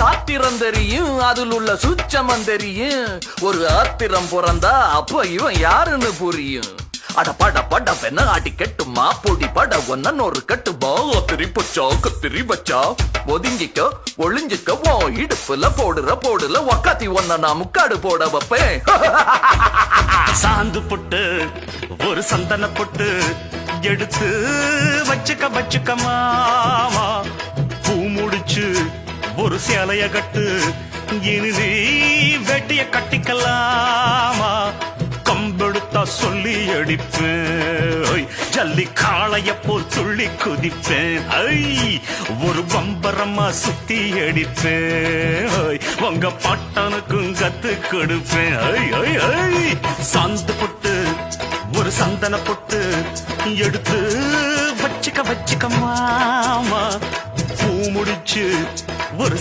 சாத்திரம் தெரியும், அதில் உள்ள சூட்சமம் தெரியும். ஒரு ஆத்திரம் பிறந்தா அப்ப இவன் யாருன்னு புரியும். அட பட பட பெண்ண ஆட்டி கெட்டுமா பொடி பட ஒன்னு ஒரு கட்டுமா. கத்திரி பச்சா கத்திரி வச்சா ஒதுங்கிக்க ஒளிஞ்சிக்க ஓ இடுப்புல போடுல ஒக்காத்தி ஒன்ன நான் முக்காடு போட வைப்பேன். சாந்து பொட்டு ஒரு சந்தன பொட்டு எடுத்து வச்சுக்க மாமா. பூ முடிச்சு ஒரு சேலைய கட்டு இனி நீ வெட்டிய கட்டிக்கலாமா. கம்பெடுத்தா சொல்லி அடிப்பேன், ஜல்லி காளைய போல் துள்ளி குதிப்பேன். ஒரு பம்பரமா சுத்தி அடிப்பேன், உங்க பாட்டனுக்கும் கத்து கொடுப்பேன். சாந்து பொட்டு ஒரு சந்தன பொட்டு எடுத்து வச்சுக்க மாமா. பூ முடிச்சு ஒரு